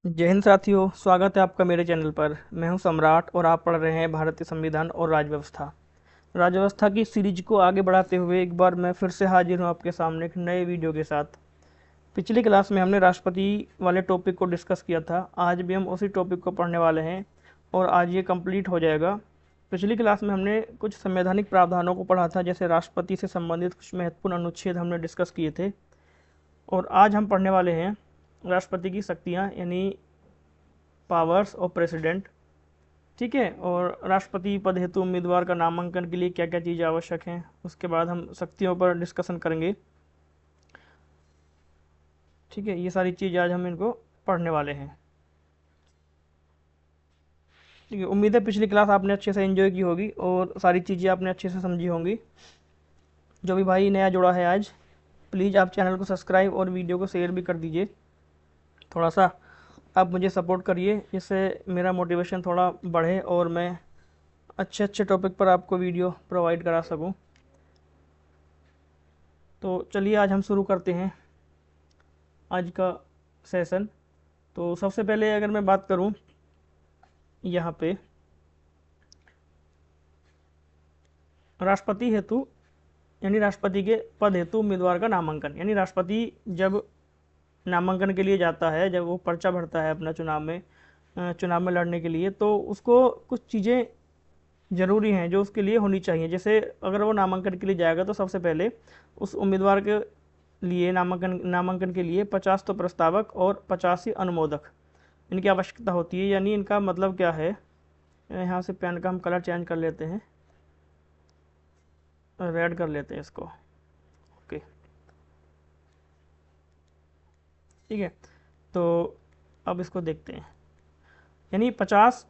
जय हिंद साथियों, स्वागत है आपका मेरे चैनल पर। मैं हूं सम्राट और आप पढ़ रहे हैं भारतीय संविधान और राजव्यवस्था। राजव्यवस्था की सीरीज को आगे बढ़ाते हुए एक बार मैं फिर से हाजिर हूं आपके सामने एक नए वीडियो के साथ। पिछली क्लास में हमने राष्ट्रपति वाले टॉपिक को डिस्कस किया था। आज भी हम उसी टॉपिक को पढ़ने वाले हैं और आज ये कंप्लीट हो जाएगा। पिछली क्लास में हमने कुछ संवैधानिक प्रावधानों को पढ़ा था, जैसे राष्ट्रपति से संबंधित कुछ महत्वपूर्ण अनुच्छेद हमने डिस्कस किए थे। और आज हम पढ़ने वाले हैं राष्ट्रपति की शक्तियाँ, यानी पावर्स ऑफ प्रेसिडेंट। ठीक है, और राष्ट्रपति पद हेतु उम्मीदवार का नामांकन के लिए क्या क्या चीज़ें आवश्यक हैं, उसके बाद हम शक्तियों पर डिस्कशन करेंगे। ठीक है, ये सारी चीज़ आज हम इनको पढ़ने वाले हैं। ठीक है, उम्मीद है पिछली क्लास आपने अच्छे से एंजॉय की होगी और सारी चीज़ें आपने अच्छे से समझी होंगी। जो भी भाई नया जुड़ा है आज, प्लीज़ आप चैनल को सब्सक्राइब और वीडियो को शेयर भी कर दीजिए। थोड़ा सा आप मुझे सपोर्ट करिए, जिससे मेरा मोटिवेशन थोड़ा बढ़े और मैं अच्छे अच्छे टॉपिक पर आपको वीडियो प्रोवाइड करा सकूं। तो चलिए आज हम शुरू करते हैं आज का सेशन। तो सबसे पहले अगर मैं बात करूं यहाँ पे राष्ट्रपति हेतु, यानी राष्ट्रपति के पद हेतु उम्मीदवार का नामांकन, यानी राष्ट्रपति जब नामांकन के लिए जाता है, जब वो पर्चा भरता है अपना चुनाव में लड़ने के लिए, तो उसको कुछ चीज़ें ज़रूरी हैं जो उसके लिए होनी चाहिए। जैसे अगर वो नामांकन के लिए जाएगा तो सबसे पहले उस उम्मीदवार के लिए नामांकन के लिए 50 तो प्रस्तावक और 50 ही अनुमोदक, इनकी आवश्यकता होती है। यानी इनका मतलब क्या है, यहाँ से पेन का हम कलर चेंज कर लेते हैं, रेड कर लेते हैं इसको। ओके, ठीक है, तो अब इसको देखते हैं। यानी 50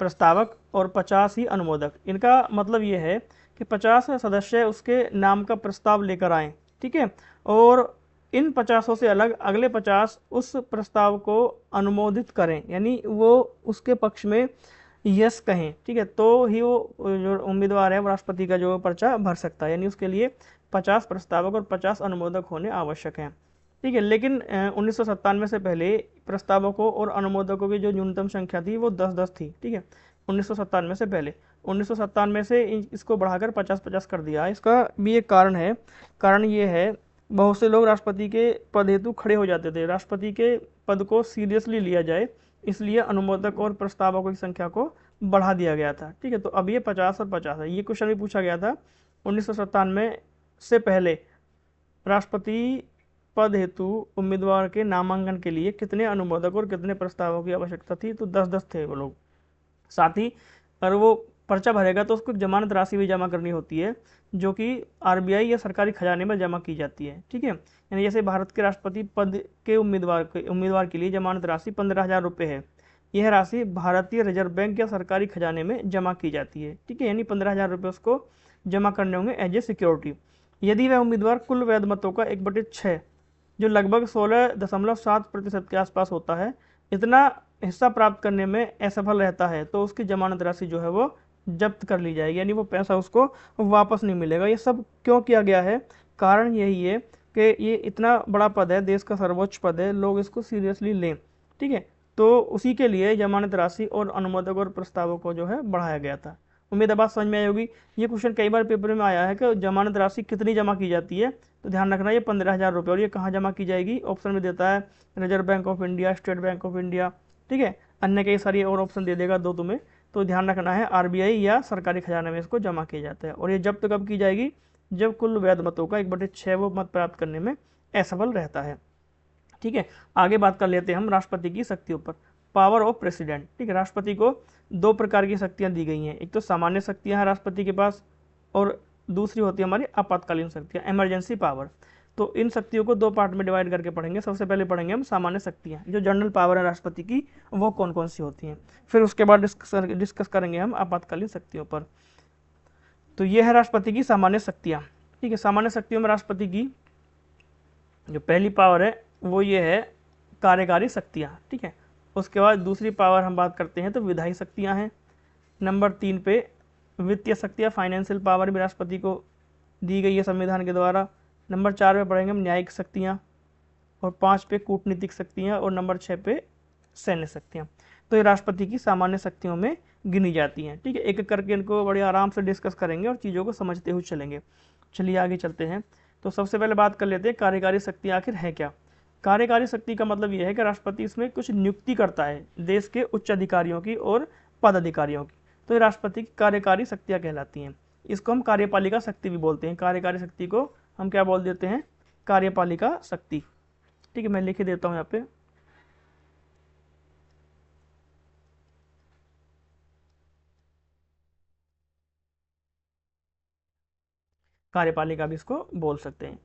प्रस्तावक और 50 ही अनुमोदक। इनका मतलब ये है कि 50 सदस्य उसके नाम का प्रस्ताव लेकर आएँ। ठीक है, और इन 50 से अलग अगले 50 उस प्रस्ताव को अनुमोदित करें, यानी वो उसके पक्ष में यस कहें। ठीक है, तो ही वो जो उम्मीदवार है वो राष्ट्रपति का जो पर्चा भर सकता है। यानी उसके लिए 50 प्रस्तावक और 50 अनुमोदक होने आवश्यक हैं। ठीक है, लेकिन 1997 से पहले प्रस्तावकों और अनुमोदकों की जो न्यूनतम संख्या थी वो 10-10 थी। ठीक है, 1997 से पहले। 1997 से इसको बढ़ाकर 50-50 कर दिया। इसका भी एक कारण है। कारण ये है, बहुत से लोग राष्ट्रपति के पद हेतु खड़े हो जाते थे। राष्ट्रपति के पद को सीरियसली लिया जाए, इसलिए अनुमोदक और प्रस्तावकों की संख्या को बढ़ा दिया गया था। ठीक है, तो अब ये 50 और 50 है। ये क्वेश्चन भी पूछा गया था 1997 से पहले राष्ट्रपति पद हेतु उम्मीदवार के नामांकन के लिए कितने अनुमोदक और कितने प्रस्तावों की आवश्यकता थी, तो 10-10 थे वो लोग। साथ ही अगर वो पर्चा भरेगा तो उसको जमानत राशि भी जमा करनी होती है, जो कि आरबीआई या सरकारी खजाने में जमा की जाती है। ठीक है, यानी जैसे भारत के राष्ट्रपति पद के उम्मीदवार के लिए जमानत राशि 15,000 रुपये है। यह राशि भारतीय रिजर्व बैंक या सरकारी खजाने में जमा की जाती है। ठीक है, यानी 15,000 रुपये उसको जमा करने होंगे एज ए सिक्योरिटी। यदि वह उम्मीदवार कुल वैध मतों का 1/6, जो लगभग 16.7% के आसपास होता है, इतना हिस्सा प्राप्त करने में असफल रहता है, तो उसकी जमानत राशि जो है वो जब्त कर ली जाएगी, यानी वो पैसा उसको वापस नहीं मिलेगा। ये सब क्यों किया गया है? कारण यही है कि ये इतना बड़ा पद है, देश का सर्वोच्च पद है, लोग इसको सीरियसली लें। ठीक है, तो उसी के लिए जमानत राशि और अनुमोदक और प्रस्तावों को जो है बढ़ाया गया था। उम्मीद है बात समझ में आई होगी। ये क्वेश्चन कई बार पेपर में आया है कि जमानत राशि कितनी जमा की जाती है, तो ध्यान रखना ये 15,000 रुपये। और ये कहाँ जमा की जाएगी? ऑप्शन में देता है reserve bank of India, state bank of India. ठीक है, अन्य कई सारी और ऑप्शन दे देगा दो तुम्हें, तो ध्यान रखना है आरबीआई या सरकारी खजाने में इसको जमा किया जाता है। और ये जब्त कब की जाएगी? जब कुल वैध मतों का 1/6 वो मत प्राप्त करने में असफल रहता है। ठीक है, आगे बात कर लेते हैं हम राष्ट्रपति की शक्तियों पर। Power of president. ठीक है, राष्ट्रपति को दो प्रकार की शक्तियां दी गई हैं। एक तो सामान्य शक्तियां हैं राष्ट्रपति के पास, और दूसरी होती है हमारी आपातकालीन शक्तियां, इमरजेंसी पावर। तो इन शक्तियों को दो पार्ट में डिवाइड करके पढ़ेंगे। सबसे पहले पढ़ेंगे हम सामान्य शक्तियां, जो जनरल पावर है राष्ट्रपति की, वो कौन कौन सी होती हैं। फिर उसके बाद डिस्कस करेंगे हम आपातकालीन शक्तियों पर। तो ये है राष्ट्रपति की सामान्य शक्तियां। ठीक है, सामान्य शक्तियों में राष्ट्रपति की जो पहली पावर है वो ये है कार्यकारी शक्तियाँ। ठीक है, उसके बाद दूसरी पावर हम बात करते हैं तो विधायी शक्तियाँ हैं। नंबर 3 पे वित्तीय शक्तियाँ, फाइनेंशियल पावर भी राष्ट्रपति को दी गई है संविधान के द्वारा। नंबर 4 पे पढ़ेंगे हम न्यायिक शक्तियाँ, और 5 पे कूटनीतिक शक्तियाँ, और नंबर 6 पे सैन्य शक्तियाँ। तो ये राष्ट्रपति की सामान्य शक्तियों में गिनी जाती हैं। ठीक है, एक एक करके इनको बड़े आराम से डिस्कस करेंगे और चीज़ों को समझते हुए चलेंगे। चलिए आगे चलते हैं। तो सबसे पहले बात कर लेते हैं कार्यकारी शक्ति आखिर है क्या। कार्यकारी शक्ति का मतलब यह है कि राष्ट्रपति इसमें कुछ नियुक्ति करता है देश के उच्च अधिकारियों की और पदाधिकारियों की। तो ये राष्ट्रपति की कार्यकारी शक्तियाँ कहलाती हैं। इसको हम कार्यपालिका शक्ति भी बोलते हैं। कार्यकारी शक्ति को हम क्या बोल देते हैं, कार्यपालिका शक्ति। ठीक है, मैं लिख देता हूँ यहाँ पे। कार्यपालिका भी इसको बोल सकते हैं।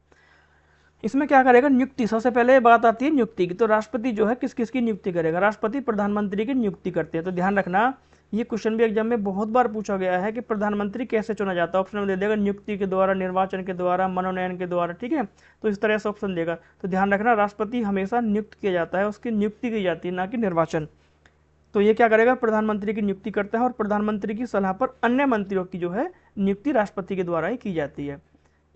इसमें क्या करेगा, नियुक्ति। सबसे पहले बात आती है नियुक्ति की। तो राष्ट्रपति जो है किस किस की नियुक्ति करेगा, राष्ट्रपति प्रधानमंत्री की नियुक्ति करते हैं। तो ध्यान रखना, ये क्वेश्चन भी एग्जाम में बहुत बार पूछा गया है कि प्रधानमंत्री कैसे चुना जाता है। ऑप्शन में दे देगा नियुक्ति के द्वारा, निर्वाचन के द्वारा, मनोनयन के द्वारा। ठीक है, तो इस तरह से ऑप्शन देगा। तो ध्यान रखना, राष्ट्रपति हमेशा नियुक्त किया जाता है, उसकी नियुक्ति की जाती है, ना कि निर्वाचन। तो ये क्या करेगा, प्रधानमंत्री की नियुक्ति करता है और प्रधानमंत्री की सलाह पर अन्य मंत्रियों की जो है नियुक्ति राष्ट्रपति के द्वारा ही की जाती है।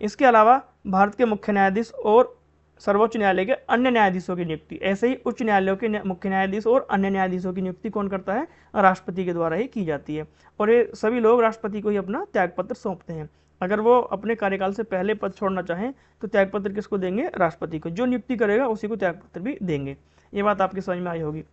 इसके अलावा भारत के मुख्य न्यायाधीश और सर्वोच्च न्यायालय के अन्य न्यायाधीशों की नियुक्ति, ऐसे ही उच्च न्यायालयों के मुख्य न्यायाधीश और अन्य न्यायाधीशों की नियुक्ति कौन करता है, राष्ट्रपति के द्वारा ही की जाती है। और ये सभी लोग राष्ट्रपति को ही अपना त्यागपत्र सौंपते हैं। अगर वो अपने कार्यकाल से पहले पद छोड़ना चाहें तो त्यागपत्र किसको देंगे, राष्ट्रपति को। जो नियुक्ति करेगा उसी को त्यागपत्र भी देंगे। ये बात आपकी समझ में आई होगी।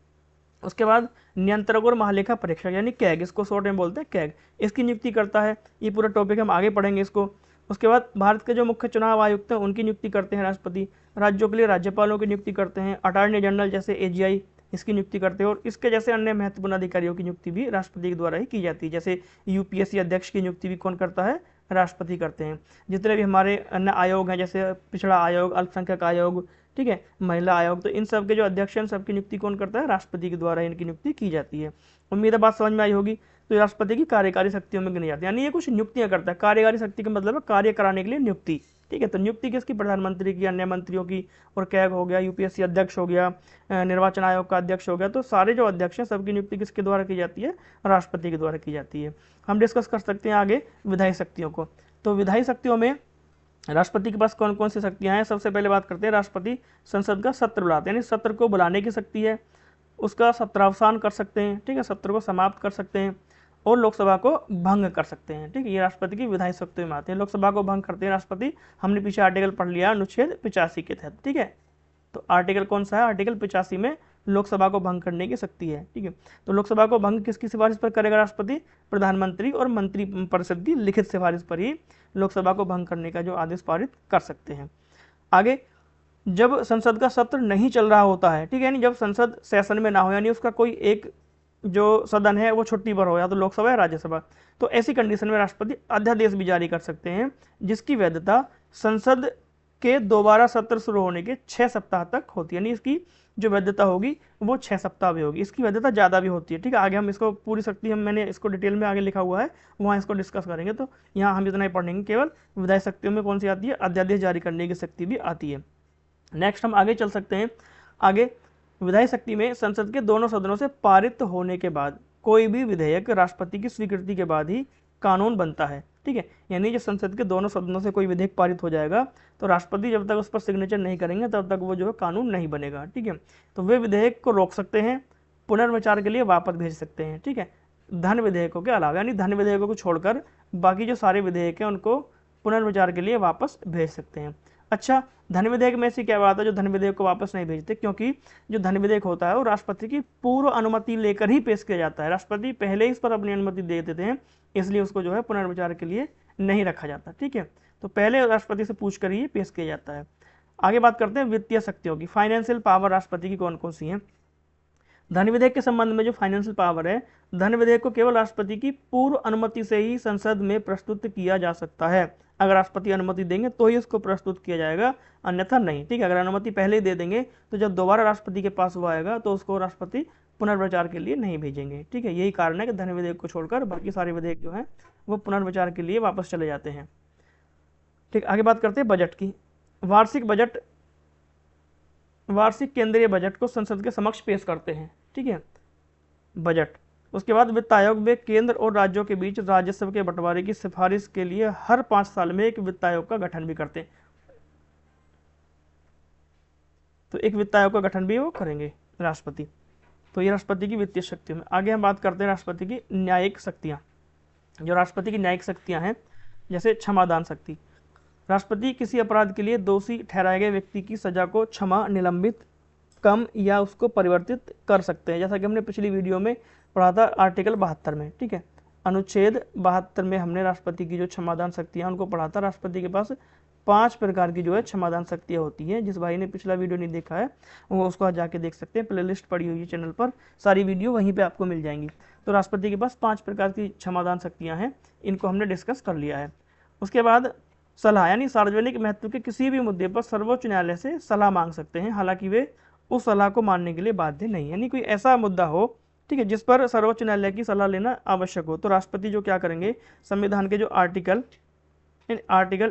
उसके बाद नियंत्रक और महालेखा परीक्षक यानी कैग, इसको शॉर्ट में बोलते हैं कैग, इसकी नियुक्ति करता है। ये पूरा टॉपिक हम आगे पढ़ेंगे इसको। उसके बाद भारत के जो मुख्य चुनाव आयुक्त हैं उनकी नियुक्ति करते हैं राष्ट्रपति। राज्यों के लिए राज्यपालों की नियुक्ति करते हैं। अटॉर्नी जनरल जैसे एजीआई, इसकी नियुक्ति करते हैं। और इसके जैसे अन्य महत्वपूर्ण अधिकारियों की नियुक्ति भी राष्ट्रपति के द्वारा ही की जाती है। जैसे यूपीएससी अध्यक्ष की नियुक्ति भी कौन करता है, राष्ट्रपति करते हैं। जितने भी हमारे अन्य आयोग हैं, जैसे पिछड़ा आयोग, अल्पसंख्यक आयोग, ठीक है, महिला आयोग, तो इन सब के जो अध्यक्ष हैं सबकी नियुक्ति कौन करता है, राष्ट्रपति के द्वारा इनकी नियुक्ति की जाती है। उम्मीद है बात समझ में आई होगी। तो राष्ट्रपति की कार्यकारी शक्तियों में गिनी जाती है, यानी ये कुछ नियुक्तियां करता है। कार्यकारी शक्ति का मतलब है कार्य कराने के लिए नियुक्ति। ठीक है, तो नियुक्ति किसकी, प्रधानमंत्री की, अन्य मंत्रियों की, और कैग हो गया, यूपीएससी अध्यक्ष हो गया, निर्वाचन आयोग का अध्यक्ष हो गया। तो सारे जो अध्यक्ष हैं सबकी नियुक्ति किसके द्वारा की जाती है, राष्ट्रपति के द्वारा की जाती है। हम डिस्कस कर सकते हैं आगे विधायी शक्तियों को। तो विधायी शक्तियों में राष्ट्रपति के पास कौन कौन सी शक्तियां हैं। सबसे पहले बात करते हैं, राष्ट्रपति संसद का सत्र बुलाते हैं, यानी सत्र को बुलाने की शक्ति है। उसका सत्रावसान कर सकते हैं, ठीक है, सत्र को समाप्त कर सकते हैं, और लोकसभा को भंग कर सकते हैं। ठीक है, ये राष्ट्रपति की विधायी शक्तियों में आते हैं। लोकसभा को भंग करते हैं राष्ट्रपति। हमने पीछे आर्टिकल पढ़ लिया अनुच्छेद 85 के तहत। ठीक है, तो आर्टिकल कौन सा है, आर्टिकल 85 में लोकसभा को भंग करने की शक्ति है। ठीक है, तो लोकसभा को भंग किसकी सिफारिश पर करेगा राष्ट्रपति, प्रधानमंत्री और मंत्री परिषद की लिखित सिफारिश पर ही लोकसभा को भंग करने का जो आदेश पारित कर सकते हैं। आगे, जब संसद का सत्र नहीं चल रहा होता है, ठीक है, यानी जब संसद सेशन में ना हो, यानी उसका कोई एक जो सदन है वो छुट्टी पर हो, या तो लोकसभा या राज्यसभा, तो ऐसी कंडीशन में राष्ट्रपति अध्यादेश भी जारी कर सकते हैं जिसकी वैधता संसद के दोबारा सत्र शुरू होने के 6 सप्ताह तक होती है। यानी इसकी जो वैधता होगी वो 6 सप्ताह भी होगी। इसकी वैधता ज़्यादा भी होती है। ठीक है, आगे हम इसको पूरी शक्ति, हम मैंने इसको डिटेल में आगे लिखा हुआ है, वहाँ इसको डिस्कस करेंगे। तो यहाँ हम इतना ही पढ़ेंगे, केवल विधायी शक्तियों में कौन सी आती है, अध्यादेश जारी करने की शक्ति भी आती है। नेक्स्ट हम आगे चल सकते हैं। आगे विधायी शक्ति में संसद के दोनों सदनों से पारित होने के बाद कोई भी विधेयक राष्ट्रपति की स्वीकृति के बाद ही कानून बनता है। ठीक है, यानी जब संसद के दोनों सदनों से कोई विधेयक पारित हो जाएगा तो राष्ट्रपति जब तक उस पर सिग्नेचर नहीं करेंगे तब तक वो जो है कानून नहीं बनेगा। ठीक है, तो वे विधेयक को रोक सकते हैं, पुनर्विचार के लिए वापस भेज सकते हैं। ठीक है, धन विधेयकों के अलावा, यानी धन विधेयकों को छोड़कर बाकी जो सारे विधेयक हैं उनको पुनर्विचार के लिए वापस भेज सकते हैं। अच्छा, धन विधेयक में ऐसी क्या बात है जो धन विधेयक को वापस नहीं भेजते, क्योंकि जो धन विधेयक होता है वो राष्ट्रपति की पूर्व अनुमति लेकर ही पेश किया जाता है। राष्ट्रपति पहले इस पर अपनी अनुमति दे देते हैं, इसलिए उसको जो है पुनर्विचार के लिए नहीं रखा जाता। ठीक है, तो पहले राष्ट्रपति से पूछ कर ही पेश किया जाता है। आगे बात करते हैं वित्तीय शक्तियों की। फाइनेंशियल पावर राष्ट्रपति की कौन कौन सी हैं। धन विधेयक के संबंध में जो फाइनेंशियल पावर है, धन विधेयक को केवल राष्ट्रपति की पूर्व अनुमति से ही संसद में प्रस्तुत किया जा सकता है। अगर राष्ट्रपति अनुमति देंगे तो ही उसको प्रस्तुत किया जाएगा, अन्यथा नहीं। ठीक है, अगर अनुमति पहले ही दे देंगे तो जब दोबारा राष्ट्रपति के पास वो आएगा तो उसको राष्ट्रपति पुनर्विचार के लिए नहीं भेजेंगे। ठीक है, यही कारण है कि धन विधेयक को छोड़कर बाकी सारे विधेयक जो हैं वो पुनर्विचार के लिए वापस चले जाते हैं। ठीक, आगे बात करते हैं बजट की। वार्षिक केंद्रीय बजट को संसद के समक्ष पेश करते हैं। ठीक है, बजट। उसके बाद वित्त आयोग वे केंद्र और राज्यों के बीच राजस्व के बंटवारे की सिफारिश के लिए हर 5 साल में एक वित्त आयोग का गठन भी करते हैं। तो एक वित्त आयोग का गठन भी वो करेंगे राष्ट्रपति। तो ये राष्ट्रपति की वित्तीय शक्तियों में। आगे हम बात करते हैं राष्ट्रपति की न्यायिक शक्तियाँ। जो राष्ट्रपति की न्यायिक शक्तियाँ हैं, जैसे क्षमादान शक्ति। राष्ट्रपति किसी अपराध के लिए दोषी ठहराए गए व्यक्ति की सजा को क्षमा, निलंबित, कम या उसको परिवर्तित कर सकते हैं, जैसा कि हमने पिछली वीडियो में पढ़ा था आर्टिकल 72 में। ठीक है, अनुच्छेद 72 में हमने राष्ट्रपति की जो क्षमादान शक्तियाँ उनको पढ़ा था। राष्ट्रपति के पास 5 प्रकार की जो है क्षमादान शक्तियाँ होती हैं। जिस भाई ने पिछला वीडियो नहीं देखा है वो उसको आज जाके देख सकते हैं, प्लेलिस्ट पड़ी हुई है चैनल पर, सारी वीडियो वहीं पे आपको मिल जाएंगी। तो राष्ट्रपति के पास 5 प्रकार की क्षमादान शक्तियाँ हैं, इनको हमने डिस्कस कर लिया है। उसके बाद सलाह, यानी सार्वजनिक महत्व के किसी भी मुद्दे पर सर्वोच्च न्यायालय से सलाह मांग सकते हैं, हालांकि वे उस सलाह को मानने के लिए बाध्य नहीं। यानी कोई ऐसा मुद्दा हो, ठीक है, जिस पर सर्वोच्च न्यायालय की सलाह लेना आवश्यक हो, तो राष्ट्रपति जो क्या करेंगे, संविधान के जो आर्टिकल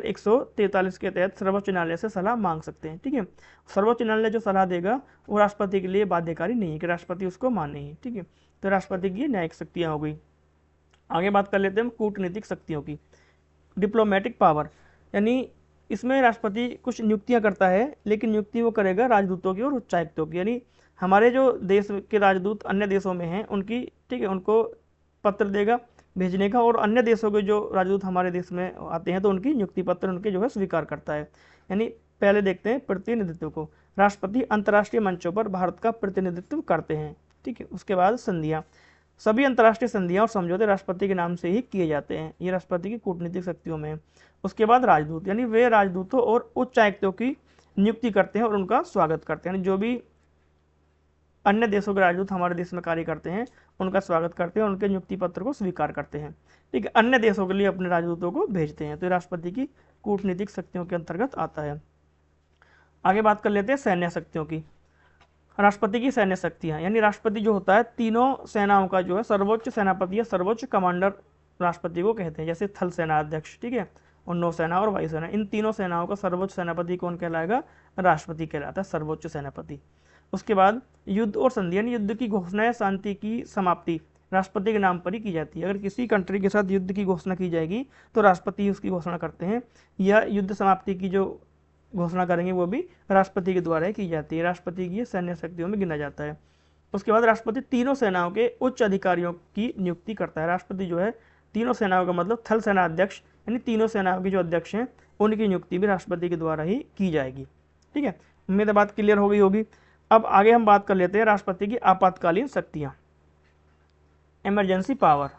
143 के तहत सर्वोच्च न्यायालय से सलाह मांग सकते हैं। ठीक है, सर्वोच्च न्यायालय जो सलाह देगा वो राष्ट्रपति के लिए बाध्यकारी नहीं है कि राष्ट्रपति उसको माने ही। ठीक है, तो राष्ट्रपति की न्यायिक शक्तियाँ हो गई। आगे बात कर लेते हैं हम कूटनीतिक शक्तियों की। डिप्लोमेटिक पावर, यानी इसमें राष्ट्रपति कुछ नियुक्तियां करता है, लेकिन नियुक्ति वो करेगा राजदूतों की और उच्चायुक्तों की। यानी हमारे जो देश के राजदूत अन्य देशों में हैं उनकी, ठीक है, उनको पत्र देगा भेजने का, और अन्य देशों के जो राजदूत हमारे देश में आते हैं तो उनकी नियुक्ति पत्र उनके जो है स्वीकार करता है। यानी पहले देखते हैं प्रतिनिधित्व को। राष्ट्रपति अंतर्राष्ट्रीय मंचों पर भारत का प्रतिनिधित्व करते हैं। ठीक है, उसके बाद संधियाँ, सभी अंतर्राष्ट्रीय संधियाँ और समझौते राष्ट्रपति के नाम से ही किए जाते हैं, ये राष्ट्रपति की कूटनीतिक शक्तियों में। उसके बाद राजदूत, यानी वे राजदूतों और उच्चायुक्तों की नियुक्ति करते हैं और उनका स्वागत करते हैं। यानी जो भी अन्य देशों के राजदूत हमारे देश में कार्य करते हैं उनका स्वागत करते हैं, उनके नियुक्ति पत्र को स्वीकार करते हैं। ठीक है, अन्य देशों के लिए अपने राजदूतों को भेजते हैं। तो ये राष्ट्रपति की कूटनीतिक शक्तियों के अंतर्गत आता है। आगे बात कर लेते हैं सैन्य शक्तियों की। राष्ट्रपति की सैन्य शक्तियाँ, यानी राष्ट्रपति जो होता है तीनों सेनाओं का जो है सर्वोच्च सेनापति या सर्वोच्च कमांडर राष्ट्रपति को कहते हैं, जैसे थल सेना अध्यक्ष, ठीक है, और नौसेना और वायुसेना, इन तीनों सेनाओं का सर्वोच्च सेनापति कौन कहलाएगा, राष्ट्रपति कहलाता है, सर्वोच्च सेनापति। उसके बाद युद्ध और संधि, यानी युद्ध की घोषणा या शांति की समाप्ति राष्ट्रपति के नाम पर ही की जाती है। अगर किसी कंट्री के साथ युद्ध की घोषणा की जाएगी तो राष्ट्रपति उसकी घोषणा करते हैं, या युद्ध समाप्ति की जो घोषणा करेंगे वो भी राष्ट्रपति के द्वारा ही की जाती है। राष्ट्रपति की सैन्य शक्तियों में गिना जाता है। उसके बाद राष्ट्रपति तीनों सेनाओं के उच्च अधिकारियों की नियुक्ति करता है। राष्ट्रपति जो है तीनों सेनाओं का मतलब थल सेना अध्यक्ष, यानी तीनों सेनाओं के जो अध्यक्ष हैं उनकी नियुक्ति भी राष्ट्रपति के द्वारा ही की जाएगी। ठीक है, उम्मीद है बात क्लियर हो गई होगी। अब आगे हम बात कर लेते हैं राष्ट्रपति की आपातकालीन शक्तियाँ, इमरजेंसी पावर।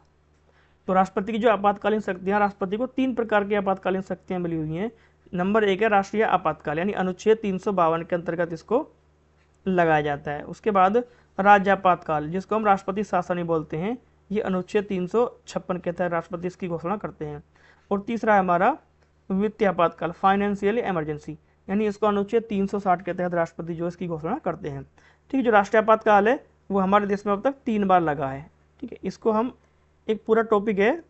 तो राष्ट्रपति की जो आपातकालीन शक्तियाँ, राष्ट्रपति को 3 प्रकार की आपातकालीन शक्तियाँ मिली हुई हैं। नंबर 1 है राष्ट्रीय आपातकाल, यानी अनुच्छेद 352 के अंतर्गत इसको लगाया जाता है। उसके बाद राज्य आपातकाल, जिसको हम राष्ट्रपति शासन ही बोलते हैं, ये अनुच्छेद 356 के तहत राष्ट्रपति इसकी घोषणा करते हैं। और तीसरा है हमारा वित्तीय आपातकाल, फाइनेंशियल इमरजेंसी, यानी इसको अनुच्छेद 360 के तहत राष्ट्रपति जो इसकी घोषणा करते हैं। ठीक है, जो राष्ट्रीय आपातकाल है वो हमारे देश में अब तक 3 बार लगा है। ठीक है, इसको हम एक पूरा टॉपिक है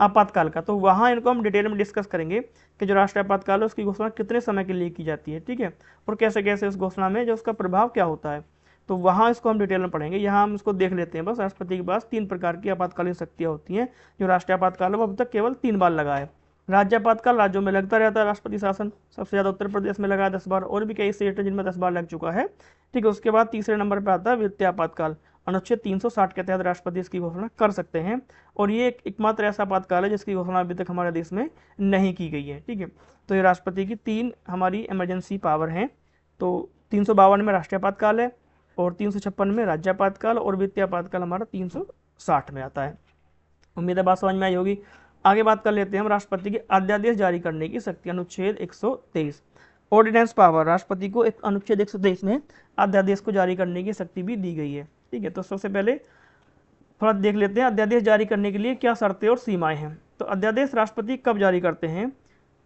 आपातकाल का, तो वहाँ इनको हम डिटेल में डिस्कस करेंगे कि जो राष्ट्रीय आपातकाल है उसकी घोषणा कितने समय के लिए की जाती है। ठीक है, और कैसे कैसे उस घोषणा में जो उसका प्रभाव क्या होता है, तो वहाँ इसको हम डिटेल में पढ़ेंगे। यहाँ हम इसको देख लेते हैं बस। राष्ट्रपति के पास 3 प्रकार की आपातकालीन शक्तियाँ होती हैं। जो राष्ट्रीय आपातकाल है वो अब तक केवल 3 बार लगा है। राज्य आपातकाल राज्यों में लगता रहता है राष्ट्रपति शासन, सबसे ज़्यादा उत्तर प्रदेश में लगा है 10 बार, और भी कई स्टेट है जिनमें 10 बार लग चुका है। ठीक है, उसके बाद तीसरे नंबर पर आता है वित्तीय आपातकाल, अनुच्छेद 360 के तहत राष्ट्रपति इसकी घोषणा कर सकते हैं, और ये एकमात्र ऐसा आपातकाल है जिसकी घोषणा अभी तक हमारे देश में नहीं की गई है। ठीक है, तो ये राष्ट्रपति की 3 हमारी इमरजेंसी पावर हैं। तो 352 में राष्ट्रीय आपातकाल है, और 356 में राज्य आपातकाल, और वित्तीय आपातकाल हमारा 360 में आता है। उम्मीद है बात समझ में आई होगी। आगे बात कर लेते हैं हम राष्ट्रपति के अध्यादेश जारी करने की शक्ति, अनुच्छेद 123 ऑर्डिनेंस पावर। राष्ट्रपति को एक अनुच्छेद 123 में अध्यादेश को जारी करने की शक्ति भी दी गई है। ठीक है, तो सबसे पहले थोड़ा देख लेते हैं अध्यादेश जारी करने के लिए क्या शर्तें और सीमाएं हैं। तो अध्यादेश राष्ट्रपति कब जारी करते हैं,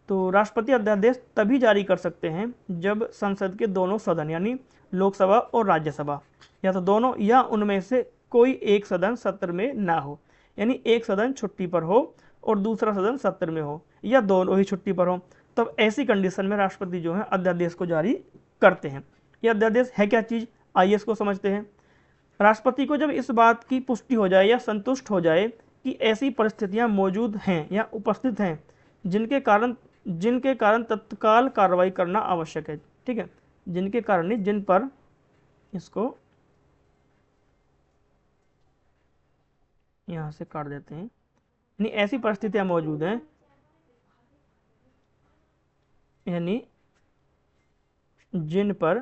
तो राष्ट्रपति अध्यादेश तभी जारी कर सकते हैं जब संसद के दोनों सदन, यानी लोकसभा और राज्यसभा, या तो दोनों या उनमें से कोई एक सदन सत्र में ना हो। यानी एक सदन छुट्टी पर हो और दूसरा सदन सत्र में हो, या दोनों ही छुट्टी पर हो, तब ऐसी कंडीशन में राष्ट्रपति जो है अध्यादेश को जारी करते हैं। यह अध्यादेश है क्या चीज़, आइए इसको समझते हैं। राष्ट्रपति को जब इस बात की पुष्टि हो जाए या संतुष्ट हो जाए कि ऐसी परिस्थितियां मौजूद हैं या उपस्थित हैं जिनके कारण तत्काल कार्रवाई करना आवश्यक है। ठीक है, जिनके कारण नहीं, जिन पर, इसको यहाँ से काट देते हैं, यानी ऐसी परिस्थितियां मौजूद हैं यानी जिन पर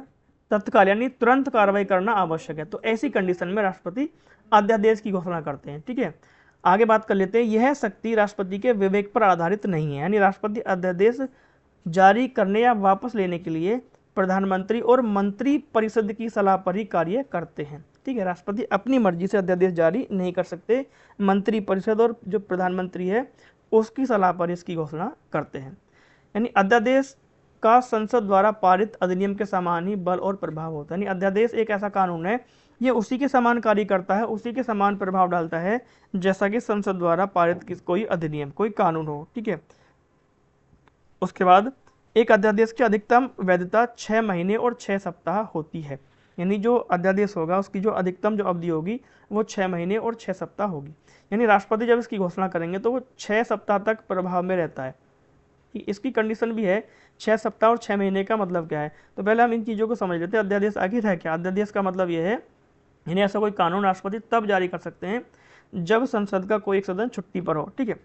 तत्काल यानी तुरंत कार्रवाई करना आवश्यक है। तो ऐसी कंडीशन में राष्ट्रपति अध्यादेश की घोषणा करते हैं। ठीक है, आगे बात कर लेते हैं। यह शक्ति राष्ट्रपति के विवेक पर आधारित नहीं है, यानी राष्ट्रपति अध्यादेश जारी करने या वापस लेने के लिए प्रधानमंत्री और मंत्री परिषद की सलाह पर ही कार्य करते हैं। ठीक है, राष्ट्रपति अपनी मर्जी से अध्यादेश जारी नहीं कर सकते, मंत्री परिषद और जो प्रधानमंत्री है उसकी सलाह पर इसकी घोषणा करते हैं। यानी अध्यादेश का संसद द्वारा पारित अधिनियम के समान ही बल और प्रभाव होता है। यानी अध्यादेश एक ऐसा कानून है, ये उसी के समान कार्य करता है, उसी के समान प्रभाव डालता है जैसा कि संसद द्वारा पारित कोई अधिनियम, कोई कानून हो। ठीक है, उसके बाद एक अध्यादेश की अधिकतम वैधता 6 महीने और 6 सप्ताह होती है। यानी जो अध्यादेश होगा उसकी जो अधिकतम जो अवधि होगी वो 6 महीने और 6 सप्ताह होगी। यानी राष्ट्रपति जब इसकी घोषणा करेंगे तो वो 6 सप्ताह तक प्रभाव में रहता है। कि इसकी कंडीशन भी है 6 सप्ताह और 6 महीने का मतलब क्या है। तो पहले हम इन चीज़ों को समझ लेते हैं। अध्यादेश आखिर है क्या? अध्यादेश का मतलब यह है, यानी ऐसा कोई कानून राष्ट्रपति तब जारी कर सकते हैं जब संसद का कोई एक सदन छुट्टी पर हो। ठीक है,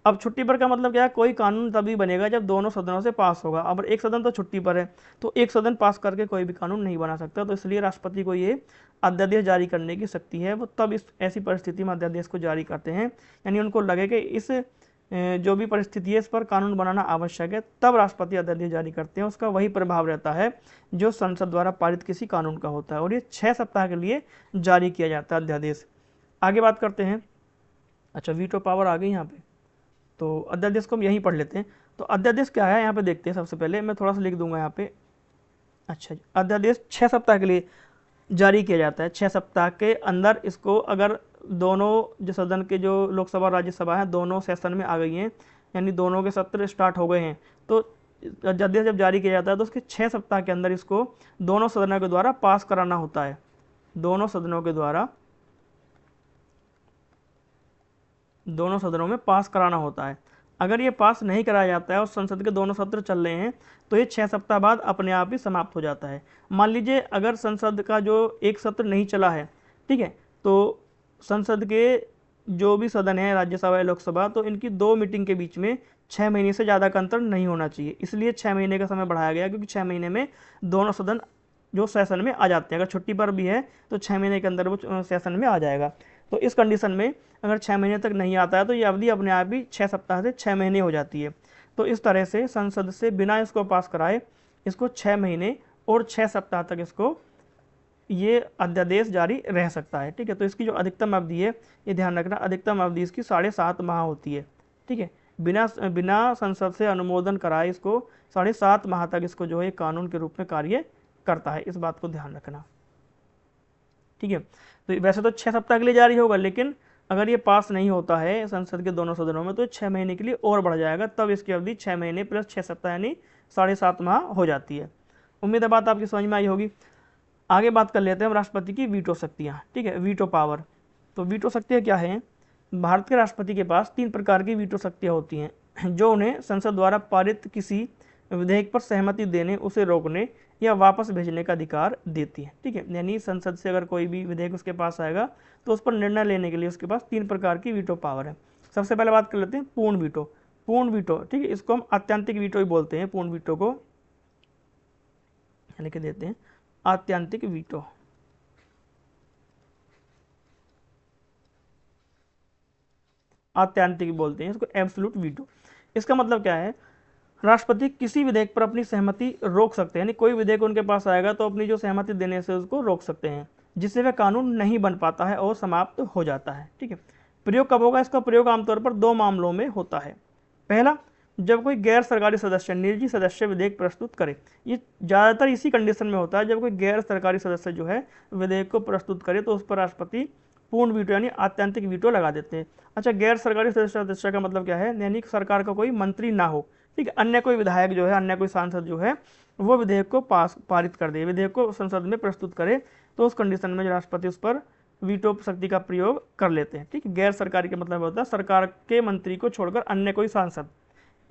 अब छुट्टी पर का मतलब क्या है? कोई कानून तभी बनेगा जब दोनों सदनों से पास होगा। अब एक सदन तो छुट्टी पर है तो एक सदन पास करके कोई भी कानून नहीं बना सकता। तो इसलिए राष्ट्रपति को ये अध्यादेश जारी करने की शक्ति है, वो तब इस ऐसी परिस्थिति में अध्यादेश को जारी करते हैं। यानी उनको लगे कि इस जो भी परिस्थिति है इस पर कानून बनाना आवश्यक है, तब राष्ट्रपति अध्यादेश जारी करते हैं। उसका वही प्रभाव रहता है जो संसद द्वारा पारित किसी कानून का होता है, और ये 6 सप्ताह के लिए जारी किया जाता है अध्यादेश। आगे बात करते हैं। अच्छा, वीटो पावर आ गई यहाँ पे, तो अध्यादेश को हम यहीं पढ़ लेते हैं। तो अध्यादेश क्या है यहाँ पे देखते हैं। सबसे पहले मैं थोड़ा सा लिख दूंगा यहाँ पे। अच्छा, अध्यादेश 6 सप्ताह के लिए जारी किया जाता है। 6 सप्ताह के अंदर इसको अगर दोनों जो सदन के जो लोकसभा और राज्यसभा है दोनों सेशन में आ गई हैं, यानी दोनों के सत्र स्टार्ट हो गए हैं, तो अध्यादेश जब जारी किया जाता है तो उसके 6 सप्ताह के अंदर इसको दोनों सदनों के द्वारा पास कराना होता है। दोनों सदनों के द्वारा दोनों सदनों में पास कराना होता है। अगर ये पास नहीं कराया जाता है और संसद के दोनों सत्र चल रहे हैं तो ये 6 सप्ताह बाद अपने आप ही समाप्त हो जाता है। मान लीजिए अगर संसद का जो एक सत्र नहीं चला है, ठीक है, तो संसद के जो भी सदन है, राज्यसभा या लोकसभा, तो इनकी 2 मीटिंग के बीच में 6 महीने से ज़्यादा का अंतर नहीं होना चाहिए। इसलिए 6 महीने का समय बढ़ाया गया, क्योंकि 6 महीने में दोनों सदन जो सेशन में आ जाते हैं। अगर छुट्टी पर भी है तो 6 महीने के अंदर वो सेशन में आ जाएगा। तो इस कंडीशन में अगर 6 महीने तक नहीं आता है तो ये अवधि अपने आप ही 6 सप्ताह से 6 महीने हो जाती है। तो इस तरह से संसद से बिना इसको पास कराए इसको 6 महीने और 6 सप्ताह तक इसको ये अध्यादेश जारी रह सकता है। ठीक है, तो इसकी जो अधिकतम अवधि है, ये ध्यान रखना, अधिकतम अवधि इसकी 7.5 माह होती है। ठीक है, बिना संसद से अनुमोदन कराए इसको 7.5 माह तक इसको जो है कानून के रूप में कार्य करता है। इस बात को ध्यान रखना। ठीक है, तो वैसे तो 6 सप्ताह के लिए जारी होगा, लेकिन अगर ये पास नहीं होता है संसद के दोनों सदनों में तो 6 महीने के लिए और बढ़ जाएगा। तब इसकी अवधि 6 महीने प्लस 6 सप्ताह यानी 7.5 माह हो जाती है। उम्मीद है बात आपकी समझ में आई होगी। आगे बात कर लेते हैं हम राष्ट्रपति की वीटो शक्तियाँ। ठीक है, वीटो पावर। तो वीटो शक्तियाँ क्या हैं? भारत के राष्ट्रपति के पास 3 प्रकार की वीटो शक्तियाँ होती हैं जो उन्हें संसद द्वारा पारित किसी विधेयक पर सहमति देने, उसे रोकने या वापस भेजने का अधिकार देती है। ठीक है, यानी संसद से अगर कोई भी विधेयक उसके पास आएगा तो उस पर निर्णय लेने के लिए उसके पास 3 प्रकार की वीटो पावर है। सबसे पहले बात कर लेते हैं पूर्ण वीटो। पूर्ण वीटो, ठीक है, इसको हम आत्यंतिक वीटो ही बोलते हैं। पूर्ण वीटो को लिख देते हैं आत्यंतिक वीटो। आत्यंतिक बोलते हैं इसको, एब्सोल्यूट वीटो। इसका मतलब क्या है? राष्ट्रपति किसी विधेयक पर अपनी सहमति रोक सकते हैं, यानी कोई विधेयक उनके पास आएगा तो अपनी जो सहमति देने से उसको रोक सकते हैं, जिससे वह कानून नहीं बन पाता है और समाप्त हो जाता है। ठीक है, प्रयोग कब होगा? इसका प्रयोग आमतौर पर 2 मामलों में होता है। पहला, जब कोई गैर सरकारी सदस्य, निजी सदस्य विधेयक प्रस्तुत करे। ये ज़्यादातर इसी कंडीशन में होता है, जब कोई गैर सरकारी सदस्य जो है विधेयक को प्रस्तुत करे तो उस पर राष्ट्रपति पूर्ण वीटो यानी आत्यंतिक वीटो लगा देते हैं। अच्छा, गैर सरकारी सदस्य का मतलब क्या है? यानी सरकार का कोई मंत्री ना हो, ठीक है, अन्य कोई विधायक जो है, अन्य कोई सांसद जो है वो विधेयक को पारित कर दे, विधेयक को संसद में प्रस्तुत करे, तो उस कंडीशन में राष्ट्रपति उस पर वीटो शक्ति का प्रयोग कर लेते हैं। ठीक है, गैर सरकारी का मतलब होता है सरकार के मंत्री को छोड़कर अन्य कोई सांसद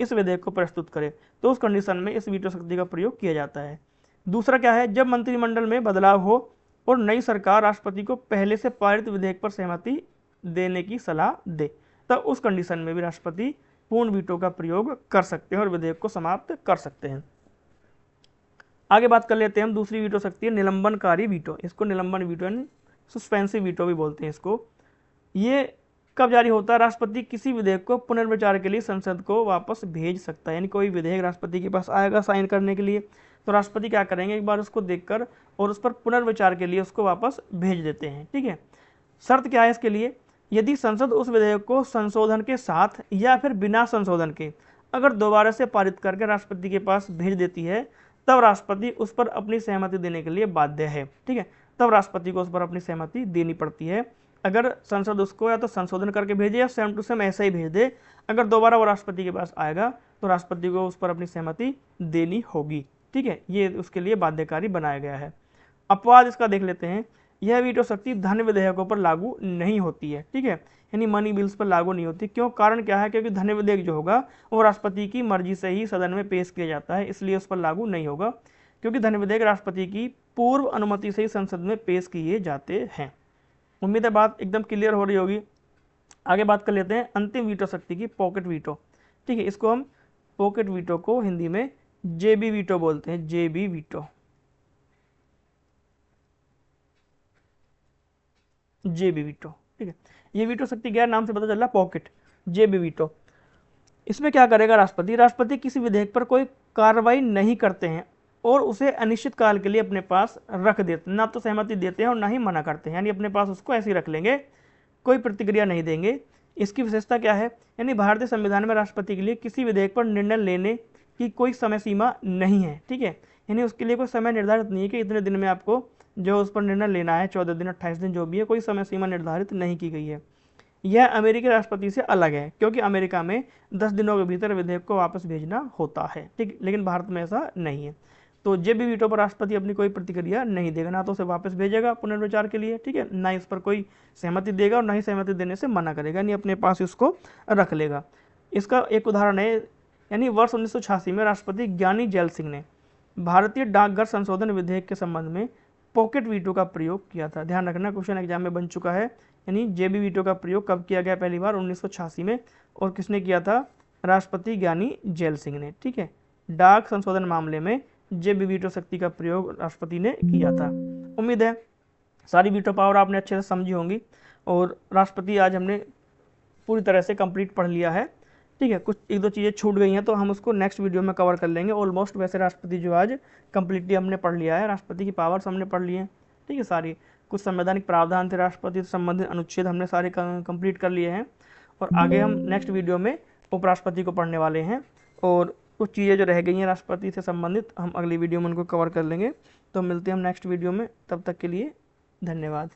इस विधेयक को प्रस्तुत करे, तो उस कंडीशन में इस वीटो शक्ति का प्रयोग किया जाता है। दूसरा क्या है? जब मंत्रिमंडल में बदलाव हो और नई सरकार राष्ट्रपति को पहले से पारित विधेयक पर सहमति देने की सलाह दे, तब उस कंडीशन में भी राष्ट्रपति पूर्ण वीटो का प्रयोग कर सकते हैं और विधेयक को समाप्त कर सकते हैं। आगे बात कर लेते हैं हम दूसरी वीटो शक्ति है निलंबनकारी वीटो। इसको निलंबन वीटो यानी सस्पेंसिव वीटो भी बोलते हैं इसको। ये कब जारी होता है? राष्ट्रपति किसी विधेयक को पुनर्विचार के लिए संसद को वापस भेज सकता है। यानी कोई विधेयक राष्ट्रपति के पास आएगा साइन करने के लिए, तो राष्ट्रपति क्या करेंगे, एक बार उसको देखकर और उस पर पुनर्विचार के लिए उसको वापस भेज देते हैं। ठीक है, शर्त क्या है इसके लिए? यदि संसद उस विधेयक को संशोधन के साथ या फिर बिना संशोधन के अगर दोबारा से पारित करके राष्ट्रपति के पास भेज देती है, तब राष्ट्रपति उस पर अपनी सहमति देने के लिए बाध्य है। ठीक है, तब राष्ट्रपति को उस पर अपनी सहमति देनी पड़ती है। अगर संसद उसको या तो संशोधन करके भेजे या सेम टू सेम ऐसा ही भेज दे, अगर दोबारा वो राष्ट्रपति के पास आएगा तो राष्ट्रपति को उस पर अपनी सहमति देनी होगी। ठीक है, ये उसके लिए बाध्यकारी बनाया गया है। अपवाद इसका देख लेते हैं। यह वीटो शक्ति धन विधेयकों पर लागू नहीं होती है। ठीक है, यानी मनी बिल्स पर लागू नहीं होती। क्यों? कारण क्या है? क्योंकि धन विधेयक जो होगा वो राष्ट्रपति की मर्जी से ही सदन में पेश किया जाता है, इसलिए उस पर लागू नहीं होगा, क्योंकि धन विधेयक राष्ट्रपति की पूर्व अनुमति से ही संसद में पेश किए जाते हैं। उम्मीद है बात एकदम क्लियर हो रही होगी। आगे बात कर लेते हैं अंतिम वीटो शक्ति की, पॉकेट वीटो। ठीक है, इसको हम पॉकेट वीटो को हिंदी में जेबी वीटो बोलते हैं, जेबी वीटो, जेबी वीटो। ठीक है, ये वीटो शक्ति गैर नाम से पता चल रहा, पॉकेट, जेबी वीटो। इसमें क्या करेगा राष्ट्रपति? राष्ट्रपति किसी विधेयक पर कोई कार्रवाई नहीं करते हैं और उसे अनिश्चित काल के लिए अपने पास रख देते, ना तो सहमति देते हैं और ना ही मना करते हैं, यानी अपने पास उसको ऐसे ही रख लेंगे, कोई प्रतिक्रिया नहीं देंगे। इसकी विशेषता क्या है? यानी भारतीय संविधान में राष्ट्रपति के लिए किसी विधेयक पर निर्णय लेने की कोई समय सीमा नहीं है। ठीक है, यानी उसके लिए कोई समय निर्धारित नहीं है कि इतने दिन में आपको जो उस पर निर्णय लेना है, 14 दिन 28 दिन जो भी है, कोई समय सीमा निर्धारित नहीं की गई है। यह अमेरिकी राष्ट्रपति से अलग है, क्योंकि अमेरिका में 10 दिनों के भीतर विधेयक को वापस भेजना होता है। ठीक, लेकिन भारत में ऐसा नहीं है। तो जेबी वीटो पर राष्ट्रपति अपनी कोई प्रतिक्रिया नहीं देगा, ना तो उसे वापस भेजेगा पुनर्विचार के लिए, ठीक है, ना ही उस पर कोई सहमति देगा और ना ही सहमति देने से मना करेगा, नहीं अपने पास इसको रख लेगा। इसका एक उदाहरण है, यानी वर्ष 1986 में राष्ट्रपति ज्ञानी जैल सिंह ने भारतीय डाकघर संशोधन विधेयक के संबंध में पॉकेट वीटो का प्रयोग किया था। ध्यान रखना, क्वेश्चन एग्जाम में बन चुका है। यानी जेबी वीटो का प्रयोग कब किया गया? पहली बार 1986 में, और किसने किया था? राष्ट्रपति ज्ञानी जैल सिंह ने। ठीक है, डाक संशोधन मामले में जेबी वीटो शक्ति का प्रयोग राष्ट्रपति ने किया था। उम्मीद है सारी वीटो पावर आपने अच्छे से समझी होंगी, और राष्ट्रपति आज हमने पूरी तरह से कंप्लीट पढ़ लिया है। ठीक है, कुछ एक दो चीज़ें छूट गई हैं तो हम उसको नेक्स्ट वीडियो में कवर कर लेंगे। ऑलमोस्ट वैसे राष्ट्रपति जो आज कंप्लीटली हमने पढ़ लिया है, राष्ट्रपति की पावर्स हमने पढ़ ली हैं। ठीक है, सारी कुछ संवैधानिक प्रावधान थे राष्ट्रपति से संबंधित अनुच्छेद हमने सारे कंप्लीट कर लिए हैं, और आगे हम नेक्स्ट वीडियो में उपराष्ट्रपति को पढ़ने वाले हैं, और कुछ चीज़ें जो रह गई हैं राष्ट्रपति से संबंधित हम अगली वीडियो में उनको कवर कर लेंगे। तो मिलते हैं हम नेक्स्ट वीडियो में, तब तक के लिए धन्यवाद।